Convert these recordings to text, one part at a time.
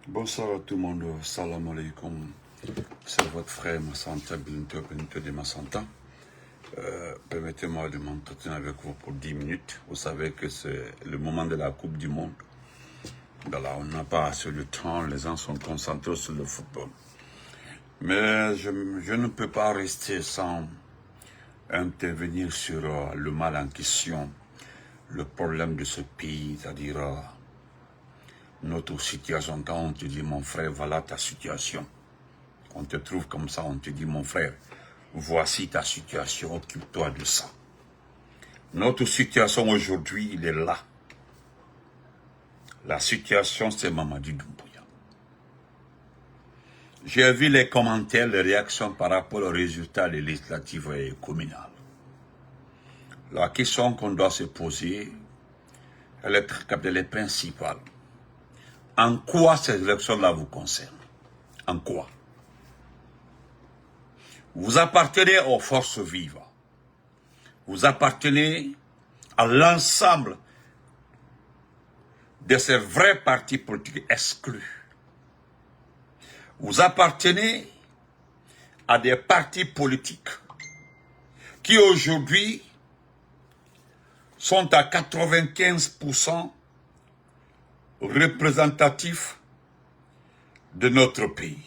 Bonsoir à tout le monde, salam alaikum. C'est votre frère Massanta Binto de Massanta. Permettez-moi de m'entretenir avec vous pour 10 minutes. Vous savez que c'est le moment de la Coupe du Monde. Voilà, on n'a pas assez de temps, les gens sont concentrés sur le football. Mais je ne peux pas rester sans intervenir sur le mal en question, le problème de ce pays, c'est-à-dire notre situation. Quand on te dit, mon frère, voilà ta situation. On te trouve comme ça, on te dit, mon frère, voici ta situation, occupe-toi de ça. Notre situation aujourd'hui, il est là. La situation, c'est Mamadi Doumbouya. J'ai vu les commentaires, les réactions par rapport aux résultats des législatives et communales. La question qu'on doit se poser, elle est principale. En quoi ces élections-là vous concernent? En quoi? Vous appartenez aux forces vives. Vous appartenez à l'ensemble de ces vrais partis politiques exclus. Vous appartenez à des partis politiques qui aujourd'hui sont à 95% représentatifs de notre pays.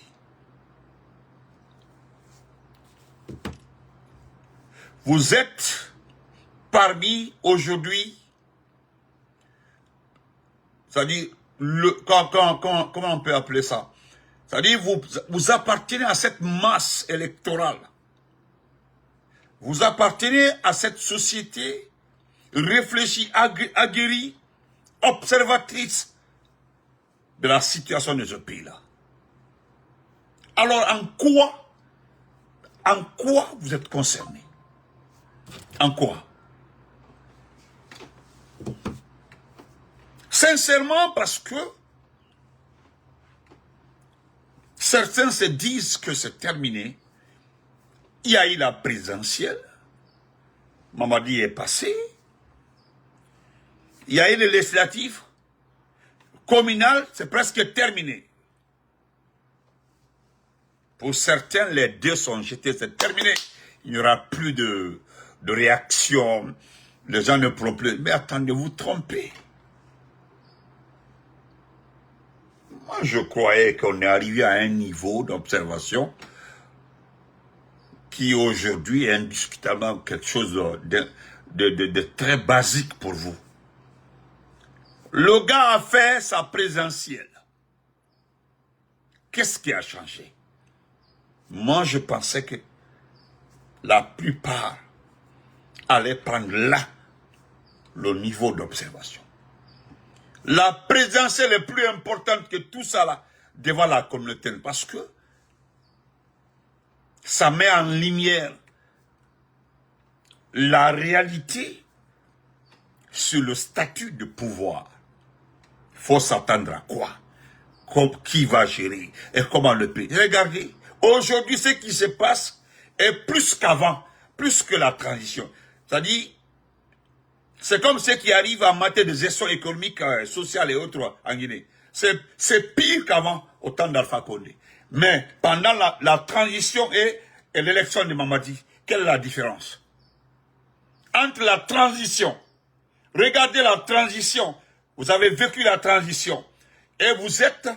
Vous êtes parmi aujourd'hui, c'est-à-dire, comment on peut appeler ça? C'est-à-dire, vous appartenez à cette masse électorale. Vous appartenez à cette société réfléchie, aguerrie, observatrice de la situation de ce pays-là. Alors, en quoi vous êtes concerné? En quoi? Sincèrement, parce que certains se disent que c'est terminé. Il y a eu la présidentielle. Mamadi est passé. Il y a eu les législatives. Communales, c'est presque terminé. Pour certains, les deux sont jetés, c'est terminé. Il n'y aura plus de réaction. Les gens ne pourront plus. Mais attendez, vous trompez. Moi, je croyais qu'on est arrivé à un niveau d'observation qui aujourd'hui est indiscutablement quelque chose de très basique pour vous. Le gars a fait sa présidentielle. Qu'est-ce qui a changé? Moi, je pensais que la plupart allaient prendre là le niveau d'observation. La présidentielle est plus importante que tout ça là devant la communauté parce que ça met en lumière la réalité sur le statut de pouvoir. Il faut s'attendre à quoi? Qui va gérer et comment le pays? Regardez, aujourd'hui ce qui se passe est plus qu'avant, plus que la transition. C'est-à-dire, c'est comme ce qui arrive en matière de gestion économique, sociale et autres en Guinée. C'est pire qu'avant, au temps d'Alpha Condé. Mais pendant la transition et l'élection de Mamadi, quelle est la différence? Entre la transition, regardez la transition, vous avez vécu la transition, et vous êtes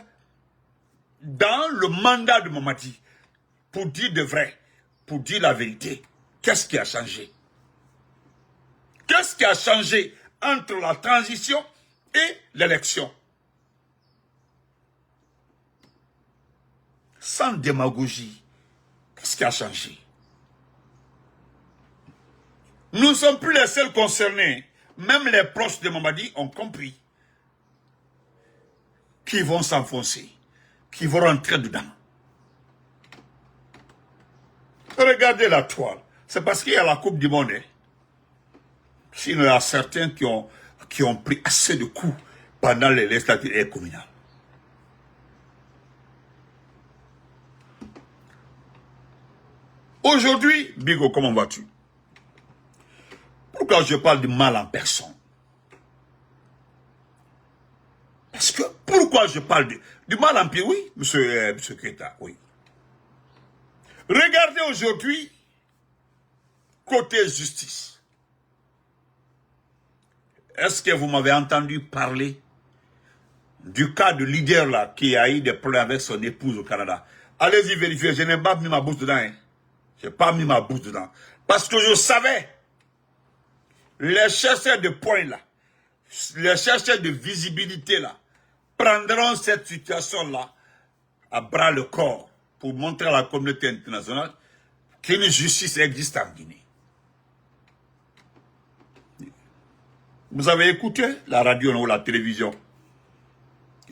dans le mandat de Mamadi, pour dire de vrai, pour dire la vérité. Qu'est-ce qui a changé? Qu'est-ce qui a changé entre la transition et l'élection? Sans démagogie, qu'est-ce qui a changé? Nous ne sommes plus les seuls concernés. Même les proches de Mamadi ont compris qu'ils vont s'enfoncer, qu'ils vont rentrer dedans. Regardez la toile. C'est parce qu'il y a la Coupe du Monde. Sinon, il y a certains qui ont pris assez de coups pendant les législatives et communales. Aujourd'hui, Bigo, comment vas-tu? Pourquoi je parle de mal en personne? Parce que, pourquoi pourquoi je parle du mal empire, oui, monsieur Keita, oui. Regardez aujourd'hui, côté justice. Est-ce que vous m'avez entendu parler du cas de leader là, qui a eu des problèmes avec son épouse au Canada? Allez-y vérifier, je n'ai pas mis ma bouche dedans. Hein. Je n'ai pas mis ma bouche dedans. Parce que je savais, les chercheurs de points là, les chercheurs de visibilité là, prendront cette situation là à bras le corps pour montrer à la communauté internationale qu'une justice existe en Guinée. Vous avez écouté la radio ou la télévision?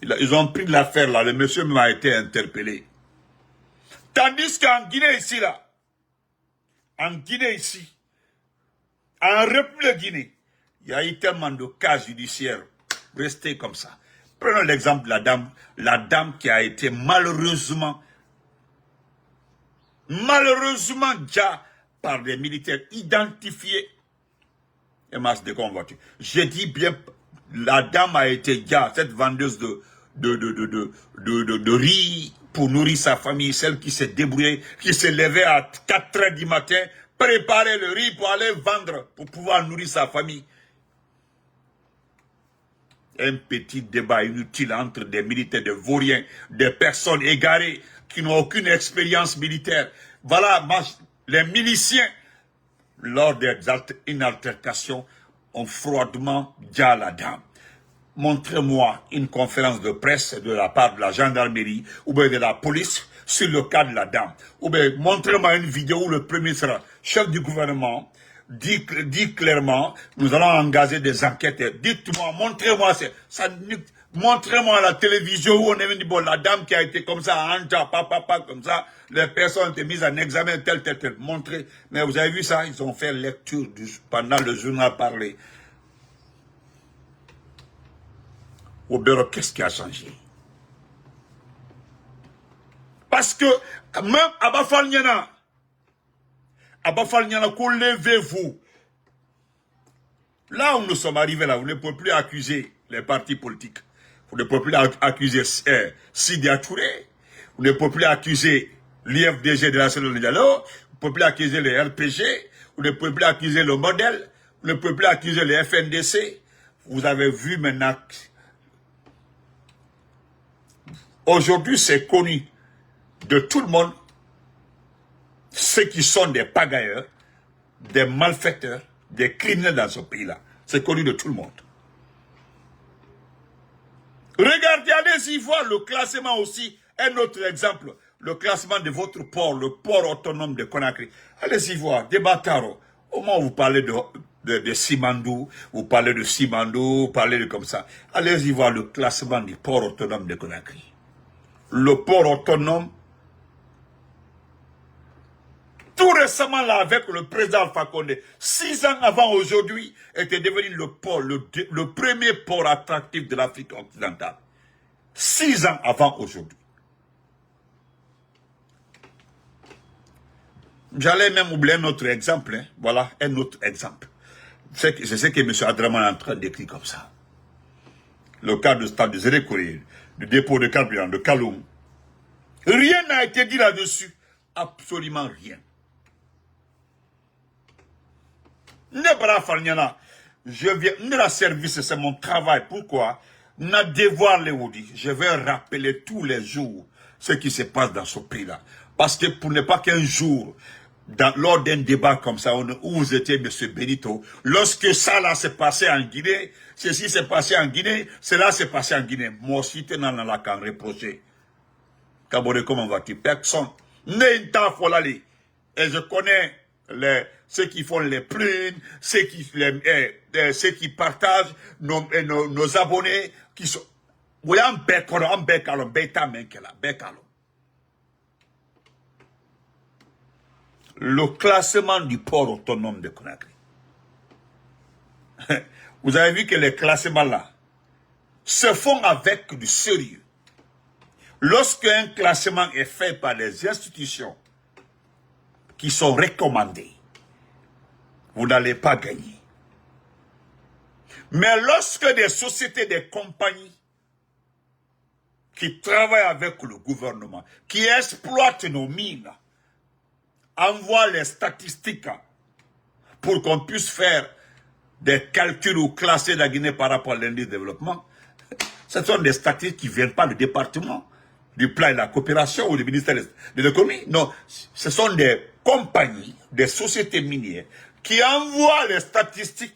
Ils ont pris l'affaire là, le monsieur m'a été interpellé. Tandis qu'en Guinée ici là, en Guinée ici, en République de Guinée, il y a eu tellement de cas judiciaires restés comme ça. Prenons l'exemple de la dame qui a été malheureusement déjà par des militaires identifiés et masse de convoiture. J'ai dit bien, la dame a été déjà, cette vendeuse de riz pour nourrir sa famille, celle qui s'est débrouillée, qui s'est levée à 4 h du matin, préparer le riz pour aller vendre, pour pouvoir nourrir sa famille. Un petit débat inutile entre des militaires, des vauriens, des personnes égarées qui n'ont aucune expérience militaire. Voilà, les miliciens, lors d'une altercation, ont froidement dit à la dame: montrez-moi une conférence de presse de la part de la gendarmerie ou bien de la police sur le cas de la dame. Ou bien montrez-moi une vidéo où le premier ministre, chef du gouvernement, dit clairement, nous allons engager des enquêtes. Dites-moi, montrez-moi ça. Montrez-moi à la télévision où on est venu, bon, la dame qui a été comme ça, Anja, papa, comme ça, les personnes ont été mises en examen, tel. Montrez. Mais vous avez vu ça? Ils ont fait lecture pendant le journal parlé. Au bureau, qu'est-ce qui a changé? Parce que, même Abafal Nyana, levez-vous. Là où nous sommes arrivés, là, vous ne pouvez plus accuser les partis politiques. Vous ne pouvez plus accuser Sidi Touré. Vous ne pouvez plus accuser l'IFDG de la Cédule Diallo. Vous ne pouvez plus accuser le RPG. Vous ne pouvez plus accuser le modèle. Vous ne pouvez plus accuser le FNDC. Vous avez vu maintenant. Aujourd'hui, c'est connu de tout le monde, ceux qui sont des pagailleurs, des malfaiteurs, des criminels dans ce pays-là. C'est connu de tout le monde. Regardez, allez-y voir le classement aussi. Un autre exemple, le classement de votre port, le port autonome de Conakry. Allez-y voir, des Bakaro. Au moment où vous parlez de Simandou, vous parlez de Simandou, vous parlez de comme ça. Allez-y voir le classement du port autonome de Conakry. Le port autonome, tout récemment là avec le président Alpha Condé, 6 ans avant aujourd'hui, était devenu le port, le premier port attractif de l'Afrique occidentale. 6 ans avant aujourd'hui. J'allais même oublier un autre exemple, hein. Voilà, un autre exemple. C'est ce que M. Adraman est en train d'écrire comme ça. Le cas de stade de Zérékouré, du dépôt de carburant de Kaloum. Rien n'a été dit là-dessus. Absolument rien. Je viens, la service, c'est mon travail. Pourquoi? Na devoir les Oudi. Je vais rappeler tous les jours ce qui se passe dans ce pays-là. Parce que pour ne pas qu'un jour, lors d'un débat comme ça, où vous étiez, M. Benito, lorsque ça là s'est passé en Guinée, ceci s'est passé en Guinée, cela s'est passé en Guinée. Moi aussi, tu n'en as la qu'à reprocher. Kabore, comment vas-tu? Personne. Et je connais ceux qui font les prunes, ceux qui partagent nos abonnés, qui sont... Le classement du port autonome de Conakry. Vous avez vu que les classements là se font avec du sérieux. Lorsqu'un classement est fait par des institutions qui sont recommandées, vous n'allez pas gagner. Mais lorsque des sociétés, des compagnies qui travaillent avec le gouvernement, qui exploitent nos mines, envoient les statistiques pour qu'on puisse faire des calculs ou classer la Guinée par rapport à l'indice de développement, ce sont des statistiques qui ne viennent pas du département, du plan de la coopération ou du ministère de l'économie. Non, ce sont des compagnies, des sociétés minières qui envoient les statistiques.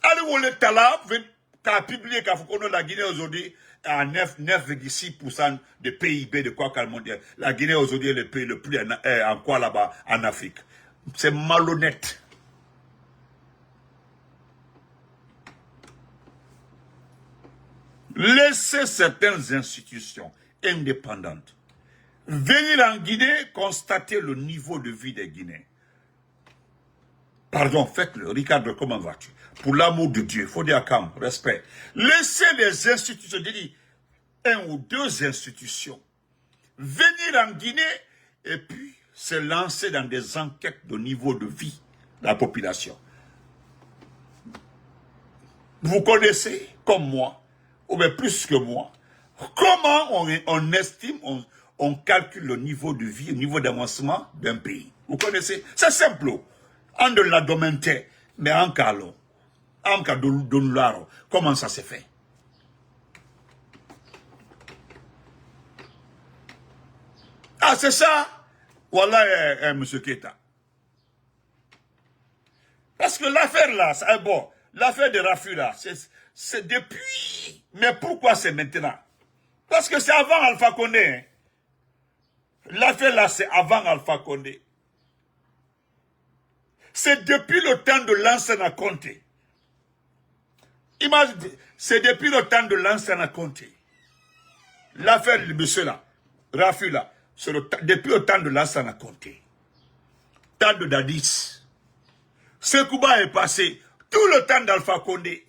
Allez, le Tala, qui a publié qu'à la Guinée aujourd'hui à 9,6% de PIB de quoi qu'elle mondial. La Guinée aujourd'hui est le pays le plus en quoi là-bas en Afrique. C'est malhonnête. Laissez certaines institutions indépendantes venir en Guinée constater le niveau de vie des Guinéens. Pardon, faites-le. Ricardo, comment vas-tu? Pour l'amour de Dieu, il faut dire calme, respect. Laissez les institutions, je dis, 1 ou 2 institutions, venir en Guinée et puis se lancer dans des enquêtes de niveau de vie de la population. Vous connaissez, comme moi, ou bien plus que moi, comment on estime, on calcule le niveau de vie, le niveau d'avancement d'un pays. Vous connaissez? C'est simple. En de la domente, mais en calo, en cas de comment ça se fait? Ah, c'est ça? Voilà, monsieur Keita. Parce que l'affaire là, c'est bon. L'affaire de Rafu là, c'est depuis. Mais pourquoi c'est maintenant? Parce que c'est avant Alpha Condé. Hein. L'affaire là, c'est avant Alpha Condé. C'est depuis le temps de l'ancien Conté. Imagine, c'est depuis le temps de l'ancien Conté. L'affaire de monsieur là, Rafu là, c'est depuis le temps de l'ancien Conté. Temps de Dadis. Sekouba est passé tout le temps d'Alpha Condé.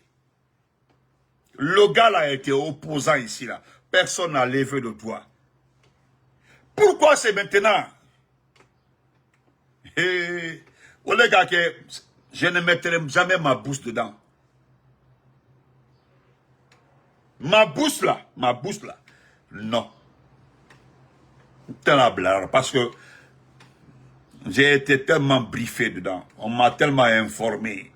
Le gars là a été opposant ici là. Personne n'a levé le doigt. Pourquoi c'est maintenant? Les gars, je ne mettrai jamais ma bouche dedans. Ma bouche là, non. C'est la blague, parce que j'ai été tellement briefé dedans. On m'a tellement informé.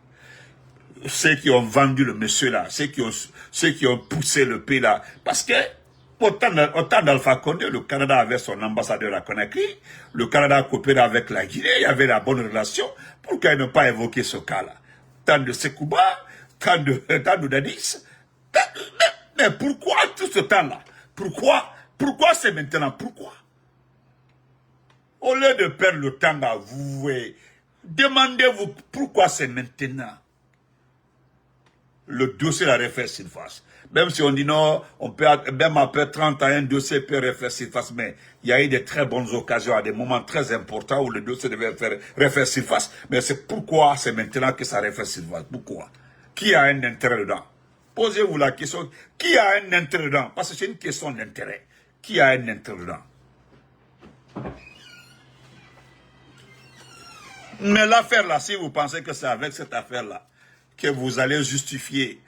Ceux qui ont vendu le monsieur là, ceux qui ont poussé le pays là. Parce que, au temps d'Alpha Condé, le Canada avait son ambassadeur à Conakry, le Canada a coopéré avec la Guinée, il y avait la bonne relation. Pourquoi ne pas évoquer ce cas-là? Tant de Sekouba, tant de Dadis. Mais pourquoi tout ce temps-là? Pourquoi c'est maintenant? Pourquoi? Au lieu de perdre le temps à vous, demandez-vous pourquoi c'est maintenant. Le dossier la refaire surface. Même si on dit non, on peut, même après 30 ans, un dossier peut refaire surface, mais il y a eu de très bonnes occasions à des moments très importants où le dossier devait refaire surface. Mais c'est pourquoi c'est maintenant que ça refaire surface. Pourquoi? Qui a un intérêt dedans? Posez-vous la question, qui a un intérêt dedans? Parce que c'est une question d'intérêt. Qui a un intérêt dedans? Mais l'affaire là, si vous pensez que c'est avec cette affaire là que vous allez justifier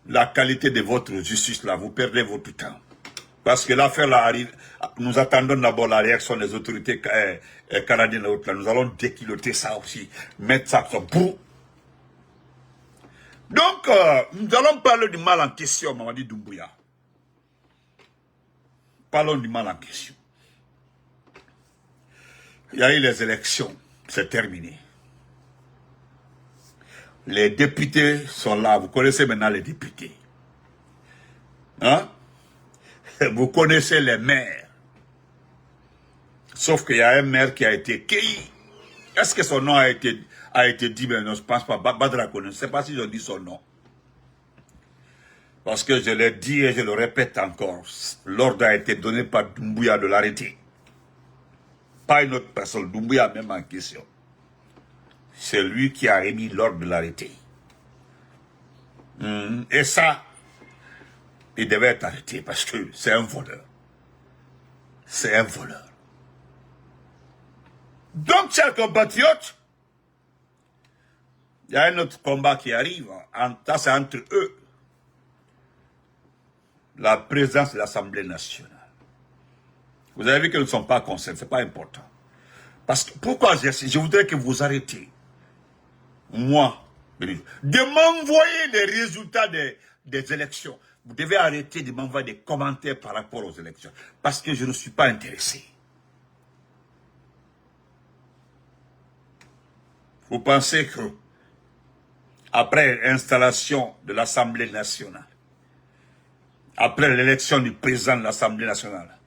la qualité de votre justice là, vous perdez votre temps. Parce que l'affaire là arrive, nous attendons d'abord la réaction des autorités canadiennes. Là, nous allons déquiloter ça aussi, mettre ça sur bout. Donc, nous allons parler du mal en question, Mamadi Doumbouya. Parlons du mal en question. Il y a eu les élections, c'est terminé. Les députés sont là, vous connaissez maintenant les députés. Hein? Vous connaissez les maires. Sauf qu'il y a un maire qui a été cueilli. Est-ce que son nom a été dit? Mais non, je ne pense pas. Badra, je ne sais pas si je dis son nom. Parce que je l'ai dit et je le répète encore. L'ordre a été donné par Doumbouya de l'arrêter. Pas une autre personne. Doumbouya même en question. C'est lui qui a émis l'ordre de l'arrêter. Et ça, il devait être arrêté parce que c'est un voleur. C'est un voleur. Donc, chers compatriotes, il y a un autre combat qui arrive. Ça, c'est entre eux. la présidence de l'Assemblée nationale. Vous avez vu qu'ils ne sont pas concernés, ce n'est pas important. Parce que, pourquoi je voudrais que vous arrêtiez, moi, de m'envoyer les résultats des élections. Vous devez arrêter de m'envoyer des commentaires par rapport aux élections. Parce que je ne suis pas intéressé. Vous pensez que, après l'installation de l'Assemblée nationale, après l'élection du président de l'Assemblée nationale,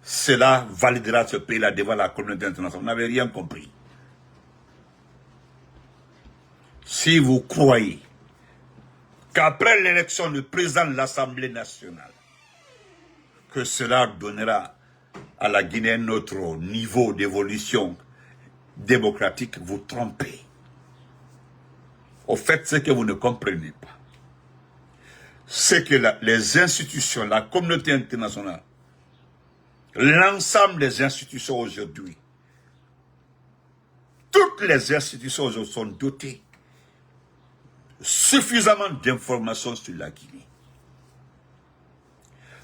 cela validera ce pays-là devant la communauté internationale. Vous n'avez rien compris. Si vous croyez qu'après l'élection du président de l'Assemblée nationale, que cela donnera à la Guinée un autre niveau d'évolution démocratique, vous trompez. Au fait, ce que vous ne comprenez pas, c'est que les institutions, la communauté internationale, l'ensemble des institutions aujourd'hui, toutes les institutions aujourd'hui sont dotées suffisamment d'informations sur la Guinée.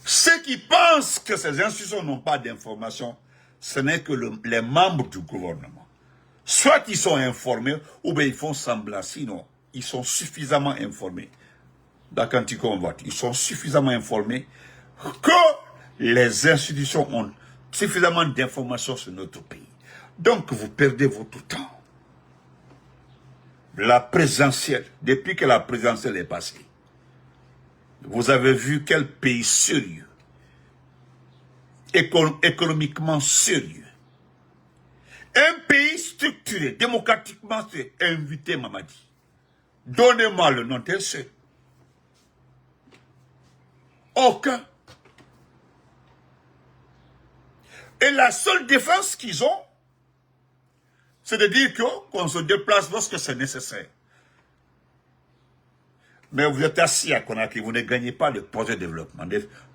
Ceux qui pensent que ces institutions n'ont pas d'informations, ce n'est que les membres du gouvernement. Soit ils sont informés, ou bien ils font semblant, sinon ils sont suffisamment informés. Ils sont suffisamment informés que les institutions ont suffisamment d'informations sur notre pays. Donc vous perdez votre temps. La présidentielle, depuis que la présidentielle est passée, vous avez vu quel pays sérieux, économiquement sérieux, un pays structuré, démocratiquement structuré, invité Mamadi. Donnez-moi le nom d'un seul. Aucun. Et la seule défense qu'ils ont, c'est de dire qu'on se déplace lorsque c'est nécessaire. Mais vous êtes assis à Conakry, vous ne gagnez pas le projet de développement.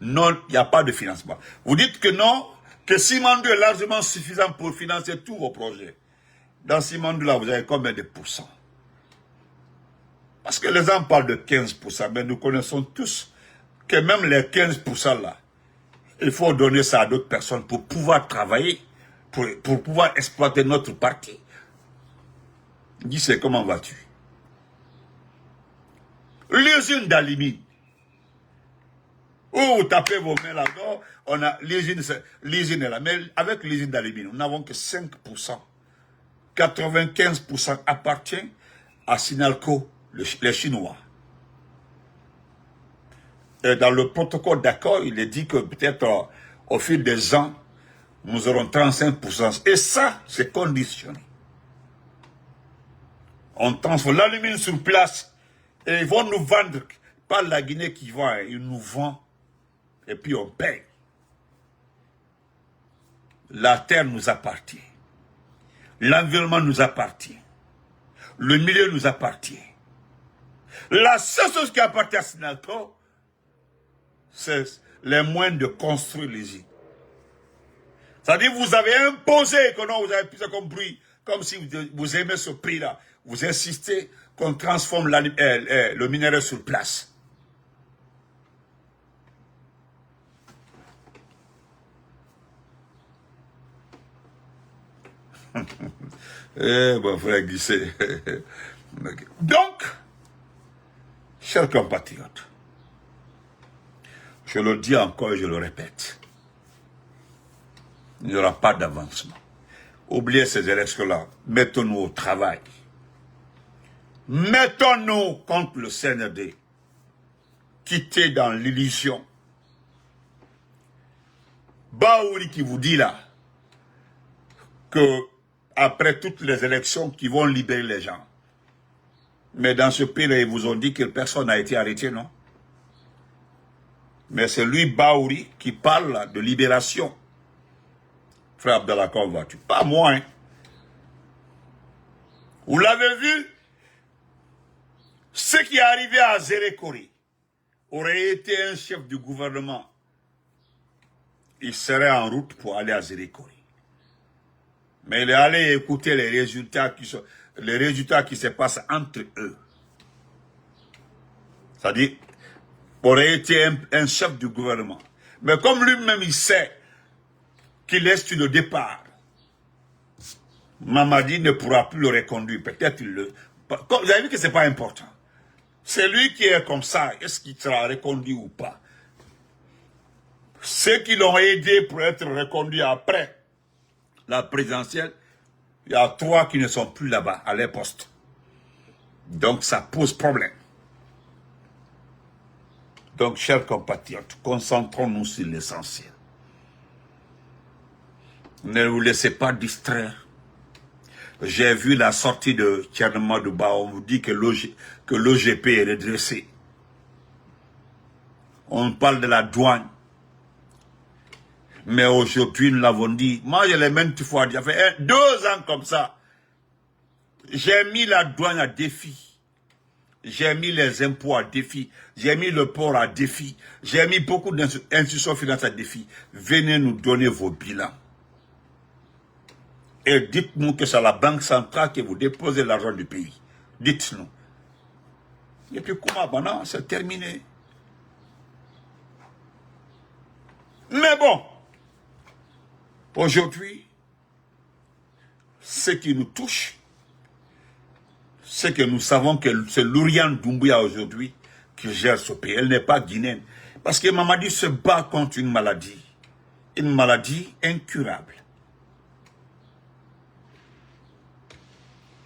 Non, il n'y a pas de financement. Vous dites que non, que Simandou est largement suffisant pour financer tous vos projets. Dans Simandou, là, vous avez combien de pourcents? Parce que les gens parlent de 15%, mais nous connaissons tous que même les 15% là, il faut donner ça à d'autres personnes pour pouvoir travailler, pour pouvoir exploiter notre parti. Dis, c'est comment vas-tu? L'usine d'Alimine. Vous tapez vos mains là-dedans, on a l'usine est là. Mais avec l'usine d'Alimine, nous n'avons que 5%. 95% appartient à Sinalco, les Chinois. Et dans le protocole d'accord, il est dit que peut-être au fil des ans, nous aurons 35%. Et ça, c'est conditionné. On transforme l'alumine sur place et ils vont nous vendre. Pas la Guinée qui vend, ils nous vendent et puis on paye. La terre nous appartient. L'environnement nous appartient. Le milieu nous appartient. La seule chose qui appartient à Sinalco, c'est les moyens de construire l'usine. C'est-à-dire vous avez imposé que non, vous avez plus compris, comme si vous aimez ce prix-là. Vous insistez qu'on transforme le minerai sur place. Bon, frère Guissé. Donc, chers compatriotes, je le dis encore et je le répète, il n'y aura pas d'avancement. Oubliez ces élections-là, mettons-nous au travail. Mettons-nous contre le CNRD, quittez dans l'illusion. Baouri qui vous dit là, que après toutes les élections qui vont libérer les gens. Mais dans ce pays-là, ils vous ont dit que personne n'a été arrêté, non? Mais c'est lui, Baouri, qui parle là, de libération. Frère Abdallah, comment vas-tu? Pas moi, hein. Vous l'avez vu? Ce qui est arrivé à Zérékori aurait été un chef du gouvernement. Il serait en route pour aller à Zérékori. Mais il est allé écouter les résultats qui se passent entre eux. C'est-à-dire, aurait été un chef du gouvernement. Mais comme lui-même, il sait qu'il est sur le départ, Mamadi ne pourra plus le reconduire. Peut-être vous avez vu que ce n'est pas important. C'est lui qui est comme ça. Est-ce qu'il sera reconduit ou pas? Ceux qui l'ont aidé pour être reconduits après la présidentielle, il y a 3 qui ne sont plus là-bas, à leur poste. Donc ça pose problème. Donc, chers compatriotes, concentrons-nous sur l'essentiel. Ne vous laissez pas distraire. J'ai vu la sortie de Tchernement Douba, on vous dit que l'OGP est redressé. On parle de la douane. Mais aujourd'hui, nous l'avons dit. Moi, je l'ai même fois dit. Ça fait 2 ans comme ça. J'ai mis la douane à défi. J'ai mis les impôts à défi. J'ai mis le port à défi. J'ai mis beaucoup d'institutions financières à défi. Venez nous donner vos bilans. Et dites-nous que c'est la Banque centrale que vous déposez l'argent du pays. Dites-nous. Et puis comment, non, c'est terminé. Mais bon, aujourd'hui, ce qui nous touche, c'est que nous savons que c'est Lauriane Doumbouya aujourd'hui qui gère ce pays. Elle n'est pas guinéenne. Parce que Mamadi se bat contre une maladie incurable.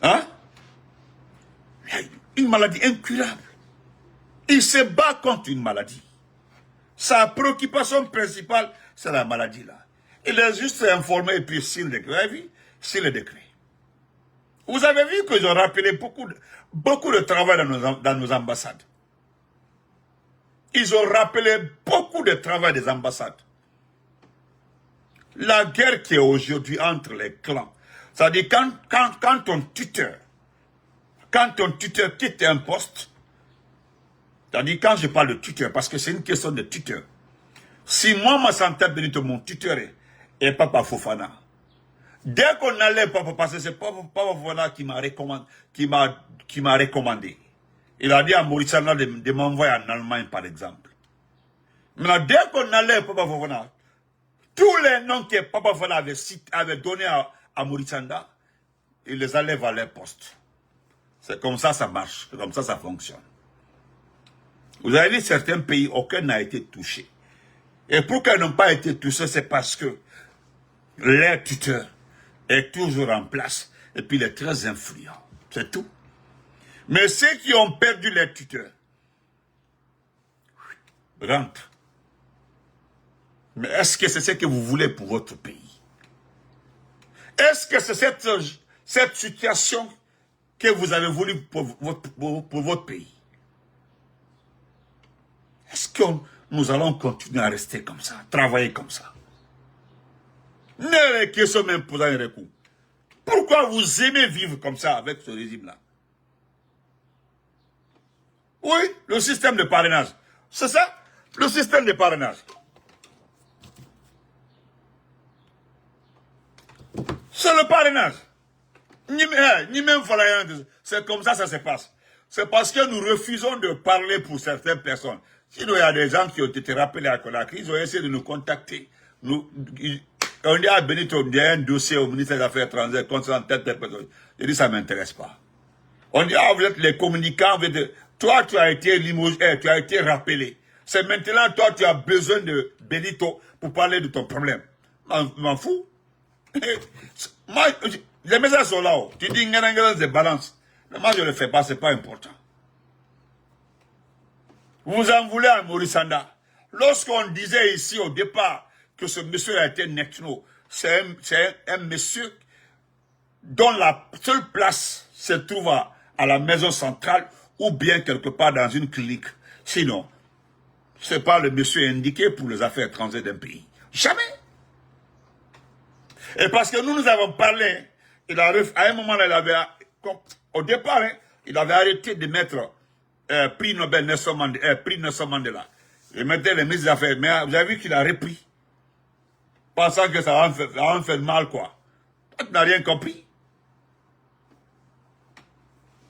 Hein? Une maladie incurable. Il se bat contre une maladie. Sa préoccupation principale, c'est la maladie là. Il est juste informé et puis signe le décret. Vous avez vu? Signe le décret. Vous avez vu qu'ils ont rappelé beaucoup de travail dans nos ambassades. Ils ont rappelé beaucoup de travail des ambassades. La guerre qui est aujourd'hui entre les clans, c'est-à-dire quand ton tuteur quitte un poste, c'est-à-dire quand je parle de tuteur, parce que c'est une question de tuteur. Si moi, Massanta Benito, mon tuteur est Papa Fofana, dès qu'on allait, parce que c'est Papa Fofana qui m'a recommandé. Il a dit à Maurice Sanda de m'envoyer en Allemagne, par exemple. Maintenant, dès qu'on allait, Papa Fofana, tous les noms que Papa Fofana avait donnés à Maurice Sanda, il les allait vers leur poste. C'est comme ça ça marche, c'est comme ça ça fonctionne. Vous avez vu certains pays, aucun n'a été touché. Et pourquoi ils n'ont pas été touchés, c'est parce que leur tuteur est toujours en place et puis il est très influent. C'est tout. Mais ceux qui ont perdu leur tuteur rentrent. Mais est-ce que c'est ce que vous voulez pour votre pays? Est-ce que c'est cette situation que vous avez voulu pour votre pays? Est-ce que nous allons continuer à rester comme ça, travailler comme ça? Ne questions même posant un recours. Pourquoi vous aimez vivre comme ça avec ce régime-là? Oui, le système de parrainage. C'est ça? Le système de parrainage. C'est le parrainage. Ni même c'est comme ça se passe. C'est parce que nous refusons de parler pour certaines personnes. Sinon, il y a des gens qui ont été rappelés à la crise, ils ont essayé de nous contacter. On dit à Benito, il y a un dossier au ministère des Affaires étrangères concernant telle personne. Je dis, ça ne m'intéresse pas. On dit, vous êtes les communicants, toi, tu as été limogé, tu as été rappelé. C'est maintenant, toi, tu as besoin de Benito pour parler de ton problème. Je m'en fous. Moi, les messages sont là. Tu dis, c'est balance. Mais moi, je ne le fais pas, ce n'est pas important. Vous en voulez à Maurice Sanda. Lorsqu'on disait ici au départ que ce monsieur a été Netno, c'est un monsieur dont la seule place se trouve à la maison centrale ou bien quelque part dans une clinique. Sinon, ce n'est pas le monsieur indiqué pour les affaires étrangères d'un pays. Jamais. Et parce que nous avons parlé, à un moment, au départ, il avait arrêté de mettre prix Nobel Nelson Mandela. Il mettait les ministres des Affaires, mais vous avez vu qu'il a repris. Pensant que ça va en faire mal, quoi. Tu n'as rien compris.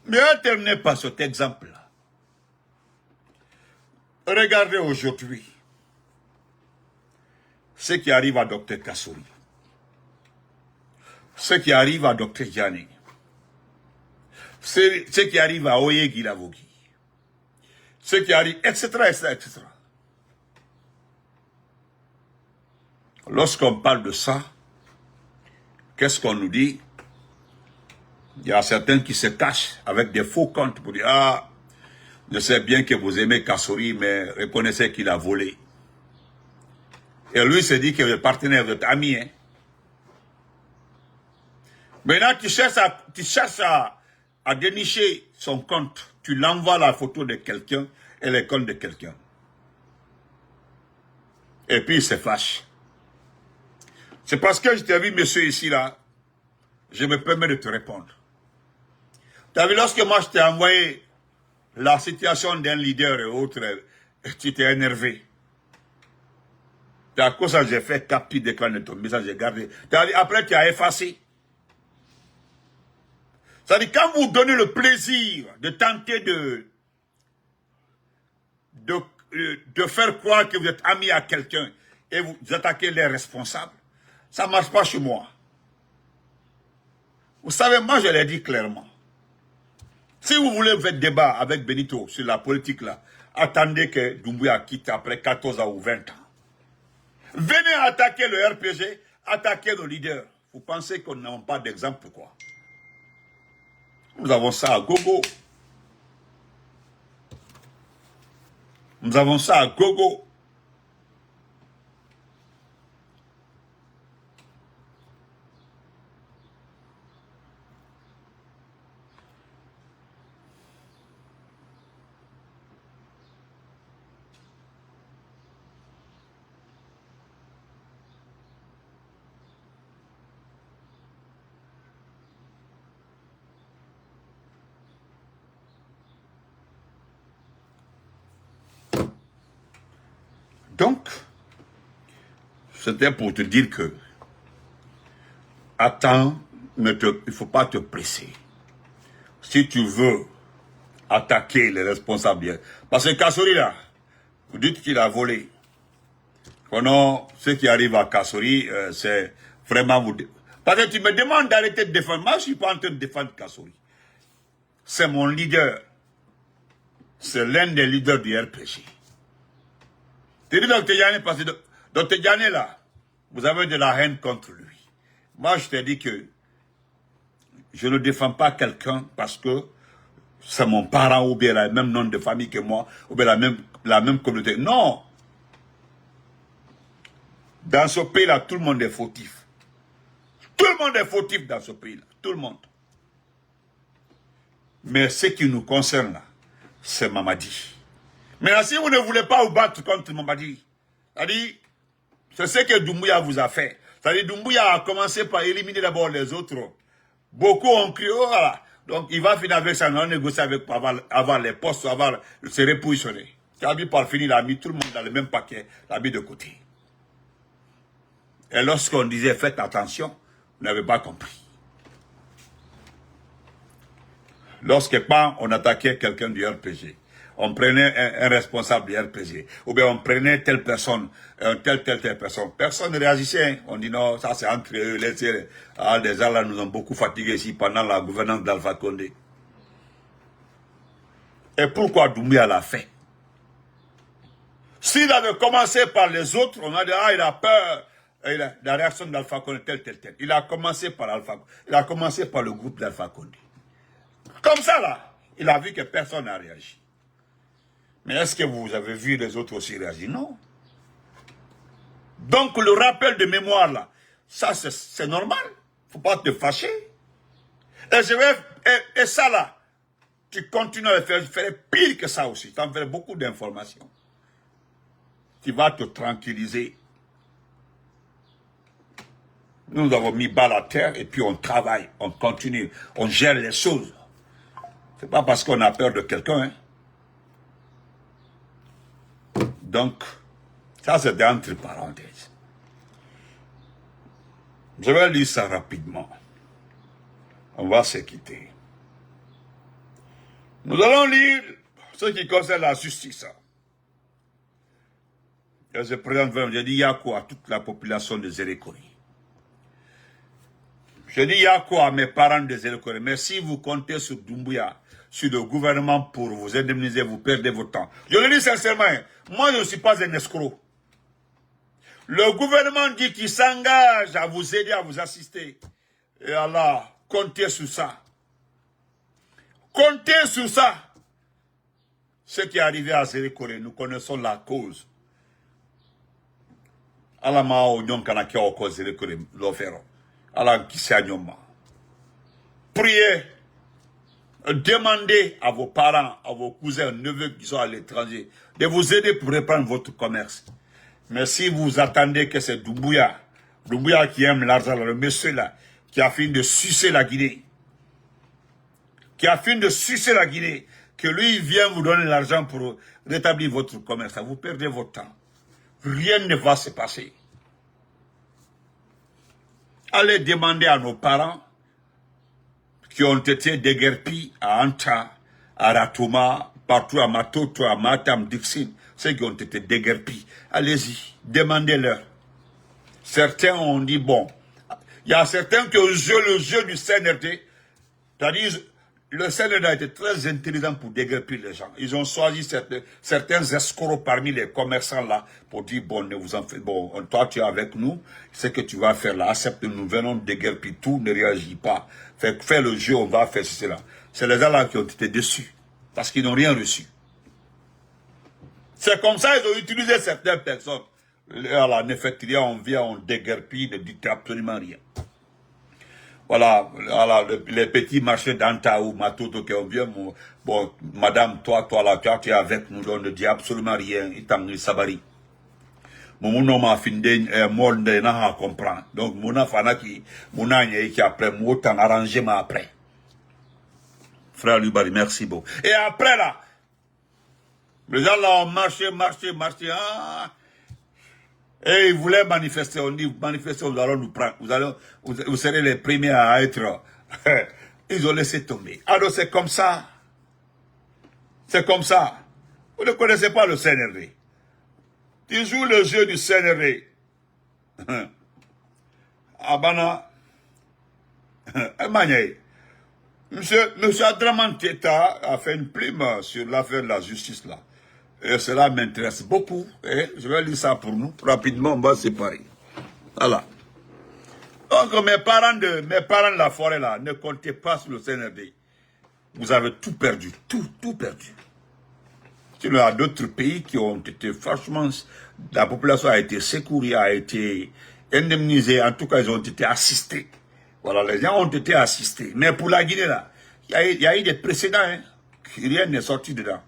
Mais ne terminez pas cet exemple-là. Regardez aujourd'hui ce qui arrive à Dr Kassouri, ce qui arrive à Dr Diané, ce qui arrive à Oye Guilavogui, ce qui arrive, etc., etc., etc. Lorsqu'on parle de ça, qu'est-ce qu'on nous dit? Il y a certains qui se cachent avec des faux comptes pour dire « Ah, je sais bien que vous aimez Kassouri, mais reconnaissez qu'il a volé. » Et lui se dit que le partenaire, votre ami. Hein. Maintenant, tu cherches à dénicher son compte. Tu l'envoies la photo de quelqu'un et les comptes de quelqu'un. Et puis il se fâche. C'est parce que je t'ai vu, monsieur, ici, là, je me permets de te répondre. Tu as vu, lorsque moi je t'ai envoyé la situation d'un leader et autres, tu t'es énervé. C'est à cause de ça que j'ai fait capture d'écran de ton message, j'ai gardé. Après, tu as effacé. C'est-à-dire, quand vous donnez le plaisir de tenter de faire croire que vous êtes ami à quelqu'un et vous attaquez les responsables, ça ne marche pas chez moi. Vous savez, moi, je l'ai dit clairement. Si vous voulez faire débat avec Benito sur la politique là, attendez que Doumbouya quitte après 14 ans ou 20 ans. Venez attaquer le RPG, attaquer nos leaders. Vous pensez qu'on n'a pas d'exemple, quoi? Nous avons ça à gogo. Nous avons ça à gogo. Donc, c'était pour te dire que, attends, il ne faut pas te presser. Si tu veux attaquer les responsables, parce que Kassouri là, vous dites qu'il a volé. Non, ce qui arrive à Kassouri, c'est vraiment vous... Parce que tu me demandes d'arrêter de défendre. Moi, je ne suis pas en train de défendre Kassouri. C'est mon leader. C'est l'un des leaders du RPG. Tu dis Dr Diané, parce que Dr Diané là, vous avez de la haine contre lui. Moi, je te dis que je ne défends pas quelqu'un parce que c'est mon parent ou bien le même nom de famille que moi, ou bien la même communauté. Non! Dans ce pays-là, tout le monde est fautif. Tout le monde est fautif dans ce pays-là. Tout le monde. Mais ce qui nous concerne là, c'est Mamadi. Maintenant, si vous ne voulez pas vous battre contre Mamadi, c'est-à-dire, c'est ce que Doumbouya vous a fait. C'est-à-dire, Doumbouya a commencé par éliminer d'abord les autres. Beaucoup ont cru, oh voilà. Donc, il va finir avec ça, on va négocier avec pour avoir les postes, avoir se repositionner. Tu as vu, par finir, il a mis tout le monde dans le même paquet, l'a mis de côté. Et lorsqu'on disait faites attention, vous n'avez pas compris. Lorsque quand on attaquait quelqu'un du RPG, on prenait un responsable du RPG, ou bien on prenait telle personne, telle personne, personne ne réagissait. Hein. On dit non, ça c'est entre eux, laissez. Ah, les gens là nous ont beaucoup fatigués ici pendant la gouvernance d'Alpha Condé. Et pourquoi Doumbouya l'a fait? S'il avait commencé par les autres, on a dit ah il a peur. La réaction d'Alpha Condé, tel. Il a commencé par Alpha Condé. Il a commencé par le groupe d'Alpha Condé. Comme ça, là, il a vu que personne n'a réagi. Mais est-ce que vous avez vu les autres aussi réagir? Non. Donc, le rappel de mémoire, là, ça, c'est normal. Il ne faut pas te fâcher. Et ça, là, tu continues à le faire. Je ferai pire que ça aussi. Tu en ferais beaucoup d'informations. Tu vas te tranquilliser. Nous avons mis balle à terre et puis on travaille, on continue, on gère les choses. C'est pas parce qu'on a peur de quelqu'un. Hein. Donc, ça c'est entre parenthèses. Je vais lire ça rapidement. On va se quitter. Nous allons lire ce qui concerne la justice. Et je présente vraiment, je dis Yako à toute la population de Zérekori. Je dis Yako à mes parents de Zérekori. Mais si vous comptez sur Doumbouya, sur le gouvernement pour vous indemniser, vous perdez votre temps. Je le dis sincèrement, moi je ne suis pas un escroc. Le gouvernement dit qu'il s'engage à vous aider, à vous assister. Et Allah, comptez sur ça. Comptez sur ça. Ce qui est arrivé à Zérekori, nous connaissons la cause. Allah m'a onyom kanaki au cause Zérekori l'offert. Allah qui s'est anyoma. Priez. Demandez à vos parents, à vos cousins, neveux qui sont à l'étranger, de vous aider pour reprendre votre commerce. Mais si vous attendez que c'est Doumbouya qui aime l'argent, le monsieur là, qui a fini de sucer la Guinée, que lui vient vous donner l'argent pour rétablir votre commerce, vous perdez votre temps. Rien ne va se passer. Allez demander à nos parents qui ont été déguerpis à Anta, à Ratouma, partout à Matoto, à Matam, Dixine, ceux qui ont été déguerpis. Allez-y, demandez-leur. Certains ont dit, bon, il y a certains qui ont joué le jeu du CNRD, c'est-à-dire, le CNRD a été très intelligent pour déguerpir les gens. Ils ont choisi certains escrocs parmi les commerçants là pour dire, bon, ne vous en faites, bon, toi tu es avec nous, ce que tu vas faire là, accepte, nous venons déguerpir tout, ne réagis pas. Fais le jeu, on va faire cela. C'est les gens là qui ont été déçus, parce qu'ils n'ont rien reçu. C'est comme ça qu'ils ont utilisé certaines personnes. Là, ne faites rien, on vient, on déguerpit, ne dites absolument rien. Voilà, les petits marchés d'Antaou, Matoto, qui ont bien, bon, madame, toi là, tu es avec nous, on ne dit absolument rien, il sabari. Mon nom a fini, mon n'a à comprendre. Donc, mon afana qui après, mon temps arrangé, après. Frère Lubari, merci beaucoup. Et après là, les gens là ont marché, et ils voulaient manifester, on dit, manifester, nous allons nous prendre, vous serez les premiers à être, ils ont laissé tomber. Alors c'est comme ça. C'est comme ça. Vous ne connaissez pas le CNRD. Tu joues le jeu du CNRD. Abana. Monsieur Adraman Teta a fait une plume sur l'affaire de la justice là. Et cela m'intéresse beaucoup. Et je vais lire ça pour nous. Rapidement, on va séparer. Voilà. Donc, mes parents de la forêt là, ne comptez pas sur le CNRD. Vous avez tout perdu. Tout perdu. Il y a d'autres pays qui ont été, franchement, la population a été secourue, a été indemnisée. En tout cas, ils ont été assistés. Voilà, les gens ont été assistés. Mais pour la Guinée là, il y a eu des précédents. Hein. Rien n'est sorti dedans.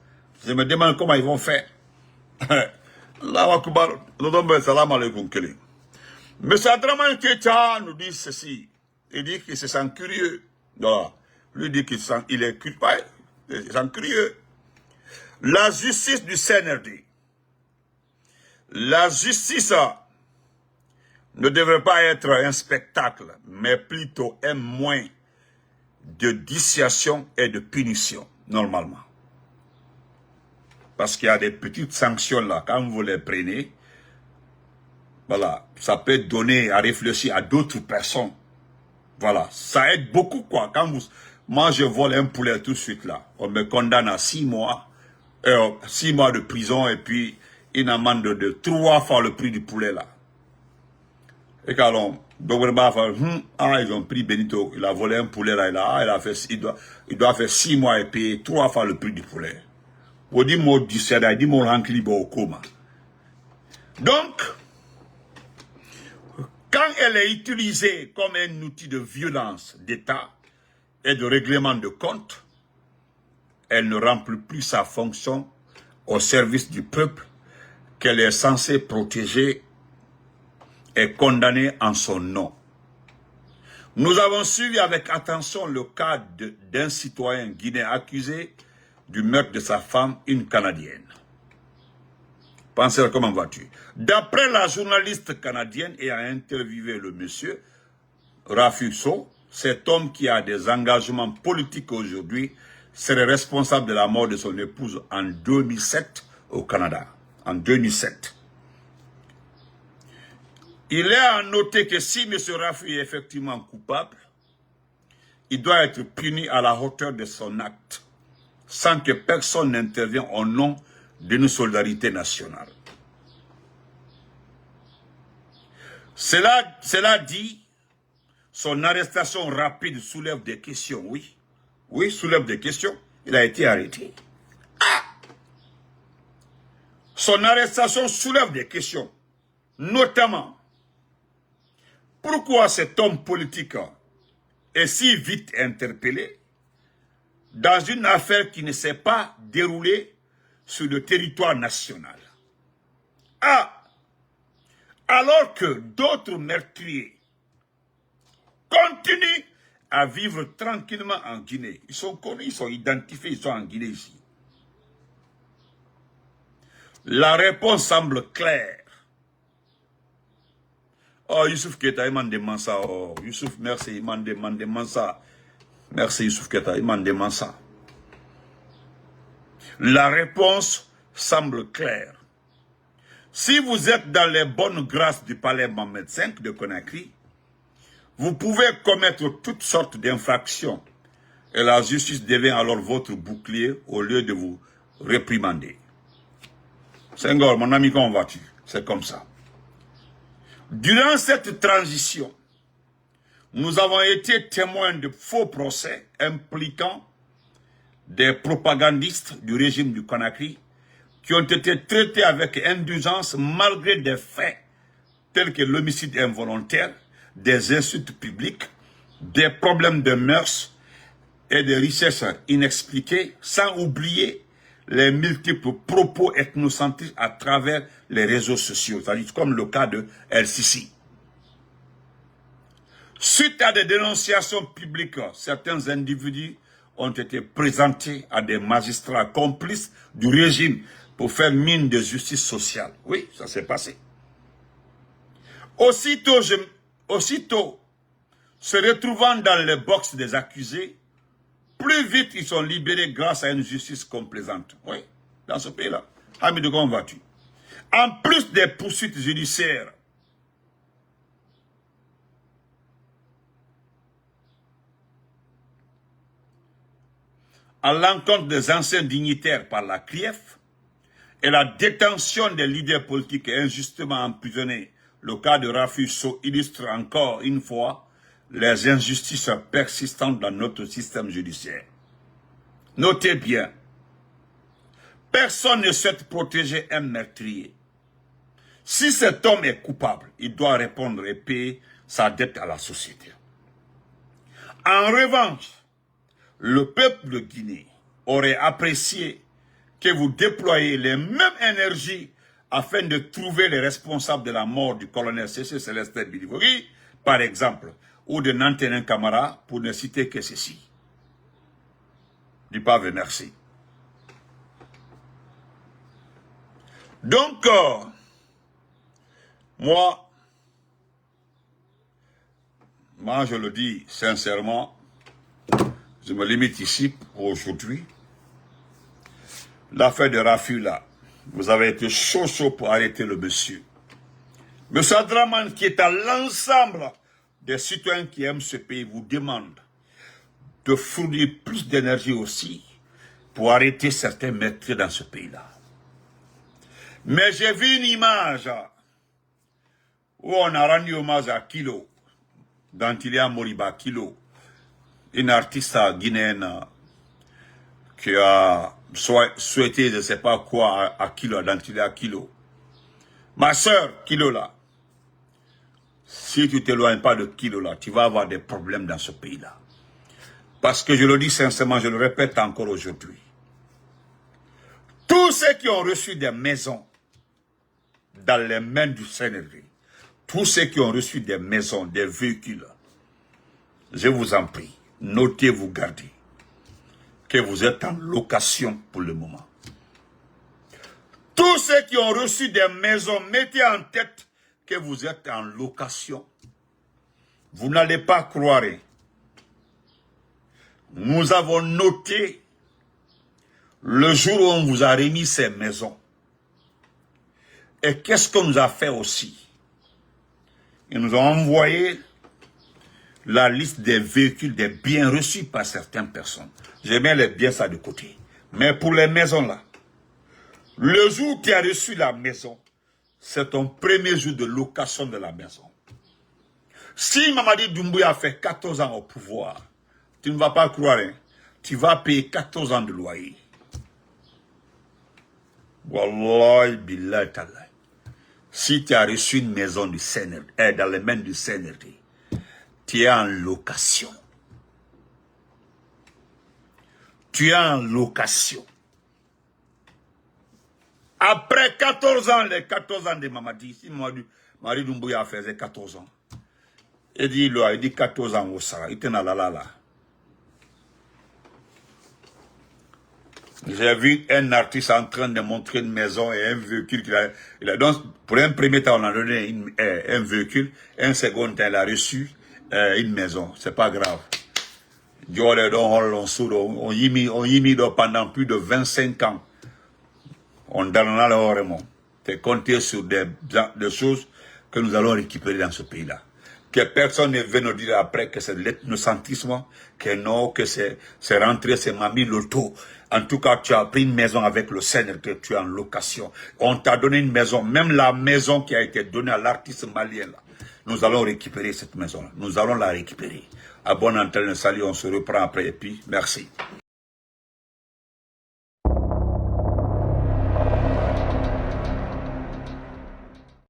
Je me demande comment ils vont faire. Allahu Akbar. Salam alaikum. M. Adraman Keita nous dit ceci. Il dit qu'il se sent curieux. Voilà. Lui dit qu'il est curieux. Il se sent curieux. La justice du CNRD. La justice ne devrait pas être un spectacle, mais plutôt un moyen de dissuasion et de punition, normalement. Parce qu'il y a des petites sanctions là, quand vous les prenez, voilà, ça peut donner à réfléchir à d'autres personnes. Voilà, ça aide beaucoup quoi. Quand moi je vole un poulet tout de suite là, on me condamne à 6 mois, 6 mois de prison et puis une amende de 3 fois le prix du poulet là. Et quand ils ont pris Benito, il a volé un poulet là, il doit faire 6 mois et payer 3 fois le prix du poulet. Donc, quand elle est utilisée comme un outil de violence d'État et de règlement de compte, elle ne remplit plus sa fonction au service du peuple qu'elle est censée protéger et condamner en son nom. Nous avons suivi avec attention le cas d'un citoyen guinéen accusé du meurtre de sa femme, une Canadienne. Pensez, comment vas-tu? D'après la journaliste canadienne ayant interviewé le monsieur, Rafuso, cet homme qui a des engagements politiques aujourd'hui, serait responsable de la mort de son épouse en 2007 au Canada. En 2007. Il est à noter que si M. Rafi est effectivement coupable, il doit être puni à la hauteur de son acte, sans que personne n'intervienne au nom d'une solidarité nationale. Cela dit, son arrestation rapide soulève des questions, oui. Oui, soulève des questions. Il a été arrêté. Son arrestation soulève des questions. Notamment, pourquoi cet homme politique est si vite interpellé dans une affaire qui ne s'est pas déroulée sur le territoire national? Alors que d'autres meurtriers continuent à vivre tranquillement en Guinée. Ils sont connus, ils sont identifiés, ils sont en Guinée ici. La réponse semble claire. Oh, Youssouf Keita, il m'a demandé ça. Oh, Youssouf, merci, il m'a demandé ça. Merci, Youssouf Keita, il m'a demandé ça. La réponse semble claire. Si vous êtes dans les bonnes grâces du palais Mohamed V de Conakry, vous pouvez commettre toutes sortes d'infractions et la justice devient alors votre bouclier au lieu de vous réprimander. Senghor, mon ami, comment vas-tu? C'est comme ça. Durant cette transition, nous avons été témoins de faux procès impliquant des propagandistes du régime du Conakry qui ont été traités avec indulgence malgré des faits tels que l'homicide involontaire, des insultes publiques, des problèmes de mœurs et des richesses inexpliquées, sans oublier les multiples propos ethnocentristes à travers les réseaux sociaux, c'est-à-dire comme le cas de El-Sisi. Suite à des dénonciations publiques, certains individus ont été présentés à des magistrats complices du régime pour faire mine de justice sociale. Oui, ça s'est passé. Aussitôt, se retrouvant dans les box des accusés, plus vite ils sont libérés grâce à une justice complaisante. Oui, dans ce pays-là. Hamidou, comment vas-tu? En plus des poursuites judiciaires, à l'encontre des anciens dignitaires par la CRIEF et la détention des leaders politiques injustement emprisonnés, le cas de Rafi Sow illustre encore une fois les injustices persistantes dans notre système judiciaire. Notez bien, personne ne souhaite protéger un meurtrier. Si cet homme est coupable, il doit répondre et payer sa dette à la société. En revanche, le peuple de Guinée aurait apprécié que vous déployiez les mêmes énergies afin de trouver les responsables de la mort du colonel C.C. Célestin Bilivori, par exemple, ou de Nantenin Camara, pour ne citer que ceci. Du pavé, merci. Donc, moi, je le dis sincèrement, je me limite ici pour aujourd'hui. L'affaire de Rafi, là, vous avez été chaud pour arrêter le monsieur. Monsieur Adraman, qui est à l'ensemble des citoyens qui aiment ce pays, vous demande de fournir plus d'énergie aussi pour arrêter certains meurtriers dans ce pays-là. Mais j'ai vu une image où on a rendu hommage à Kilo, Dantilia Moriba Kilo, une artiste guinéenne qui a souhaité, je ne sais pas quoi, à Kilo, à Dantilia Kilo. Ma soeur, Kilo là, si tu ne t'éloignes pas de Kilo là, tu vas avoir des problèmes dans ce pays-là. Parce que je le dis sincèrement, je le répète encore aujourd'hui. Tous ceux qui ont reçu des maisons dans les mains du CNRD, tous ceux qui ont reçu des maisons, des véhicules, je vous en prie, notez, vous gardez, que vous êtes en location pour le moment. Tous ceux qui ont reçu des maisons, mettez en tête que vous êtes en location. Vous n'allez pas croire. Nous avons noté le jour où on vous a remis ces maisons. Et qu'est-ce qu'on nous a fait aussi? Ils nous ont envoyé la liste des véhicules, des biens reçus par certaines personnes. J'ai mis les biens ça de côté. Mais pour les maisons là, le jour où tu as reçu la maison, c'est ton premier jour de location de la maison. Si Mamadi Doumbouya a fait 14 ans au pouvoir, tu ne vas pas croire, hein, tu vas payer 14 ans de loyer. Wallahi billahi ta'ala. Si tu as reçu une maison du CNRD, dans les mains du CNRD, tu es en location. Tu es en location. Après 14 ans, les 14 ans de Mamadi, si Mamadi Doumbouya faisait 14 ans, il dit 14 ans au Sahara, il était là. J'ai vu un artiste en train de montrer une maison et un véhicule qu'il a donc, pour un premier temps, on a donné un véhicule, un second temps, il a reçu une maison. C'est pas grave. On y mis pendant plus de 25 ans. On donnera le remont. C'est compter sur des choses que nous allons récupérer dans ce pays-là. Que personne ne vienne nous dire après que c'est de l'ethnocentrisme, que non, que c'est rentré, c'est Mami Loto. En tout cas, tu as pris une maison avec le Seigneur que tu es en location. On t'a donné une maison, même la maison qui a été donnée à l'artiste malien là. Nous allons récupérer cette maison-là. Nous allons la récupérer. À bon antenne, salut, on se reprend après et puis merci.